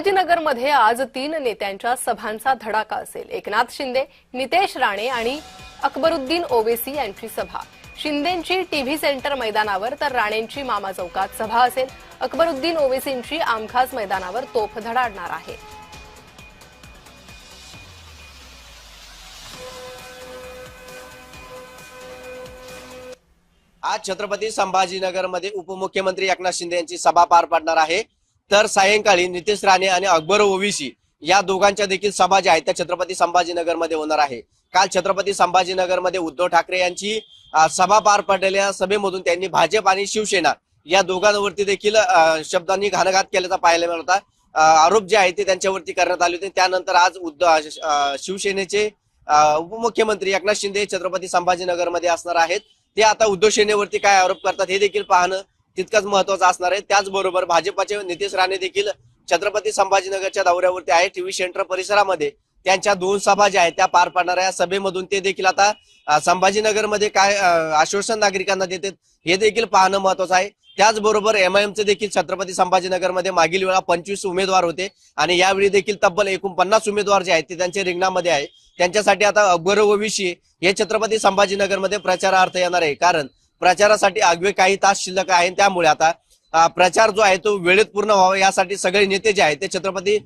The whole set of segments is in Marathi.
संभाजीनगरमध्ये आज 3 नेत्यांच्या सभांचा धडाका असेल। एकनाथ शिंदे, नितेश राणे आणि अकबरुद्दीन ओवेसी यांची सभा। शिंदेंची टीव्ही सेंटर मैदानावर तर राणेंची मामा चौकात सभा असेल। अकबरुद्दीन ओवेसींची आमखास मैदानावर तोफ धडाडणार आहे। आज छत्रपती संभाजीनगरमध्ये उपमुख्यमंत्री एकनाथ शिंदे यांची सभा पार पडणार आहे। तर सायंकाळी नितेश राणे आणि अकबर ओवेसी या दोघांच्या देखील सभा ज्या आहेत त्या छत्रपती संभाजीनगरमध्ये होणार आहे। काल छत्रपती संभाजीनगरमध्ये उद्धव ठाकरे यांची सभा पार पडलेल्या सभेमधून त्यांनी भाजप आणि शिवसेना या दोघांवरती देखील शब्दांनी घाणघात केल्याचा पाहायला मिळत होता। आरोप जे आहेत ते त्यांच्यावरती करण्यात आले होते। त्यानंतर आज शिवसेनेचे उपमुख्यमंत्री एकनाथ शिंदे छत्रपती संभाजीनगरमध्ये असणार आहेत। ते आता उद्धव सेनेवरती काय आरोप करतात हे देखील पाहणं तितकंच महत्वाचं असणार आहे। त्याचबरोबर भाजपचे नितेश राणे देखील छत्रपती संभाजीनगरच्या दौऱ्यावरती आहे। टीव्ही सेंटर परिसरामध्ये त्यांच्या 2 सभा ज्या आहेत त्या पार पडणाऱ्या सभेमधून ते देखील आता संभाजीनगरमध्ये काय आश्वासन नागरिकांना देतात हे देखील पाहणं महत्वाचं आहे। त्याचबरोबर एमआयएमचे देखील छत्रपती संभाजीनगरमध्ये मागील वेळा 25 उमेदवार होते आणि यावेळी देखील तब्बल 49 उमेदवार जे आहेत ते त्यांच्या रिंगणामध्ये आहे। त्यांच्यासाठी आता अकबर ओवेसी हे छत्रपती संभाजीनगरमध्ये प्रचारार्थ येणार आहे, कारण प्रचारासाठी अगदी काही तास शिल्लक आहे। त्यामुळे आता प्रचार जो आहे तो वेळेत पूर्ण व्हावा यासाठी सगळे नेते जे आहेत ते छत्रपती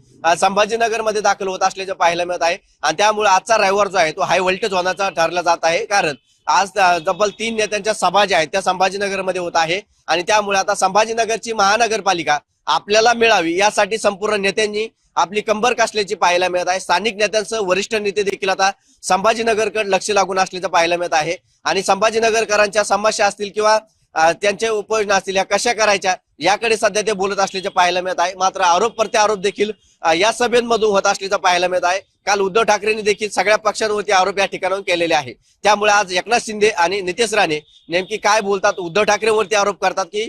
संभाजीनगरमध्ये दाखल होत असल्याचे पाहायला मिळत आहे। आणि त्यामुळे आजचा रविवार जो आहे तो हाय व्होल्टेज होण्याचा ठरला जात आहे, कारण आज तब्बल 3 नेत्यांच्या सभा ज्या आहेत त्या संभाजीनगरमध्ये होत आहे। आणि त्यामुळे आता संभाजीनगरची महानगरपालिका आपल्याला मिळावी यासाठी संपूर्ण नेत्यांनी आपली कंबर कसल्याची पाहायला मिळत आहे। स्थानिक नेत्यांसह वरिष्ठ नेते देखील आता संभाजीनगरकडे लक्ष लागून असल्याचं पाहायला मिळत आहे। आणि संभाजीनगरकरांच्या समस्या असतील किंवा त्यांचे उपाययोजना असतील या कशा करायच्या याकडे सध्या ते बोलत असल्याचे पाहायला मिळत आहे। मात्र आरोप प्रत्यारोप देखील या सभेमधून होत असल्याचं पाहायला मिळत आहे। काल उद्धव ठाकरेंनी देखील सगळ्या पक्षांवरती आरोप या ठिकाणाहून केलेले आहे। त्यामुळे आज एकनाथ शिंदे आणि नितेश राणे नेमकी काय बोलतात, उद्धव ठाकरेंवरती आरोप करतात की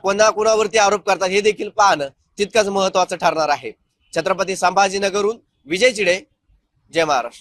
कोणावरती आरोप करतात हे देखील पाहणं तितकंच महत्वाचं ठरणार आहे। छत्रपती संभाजीनगरहून विजय चिडे, जय महाराष्ट्र।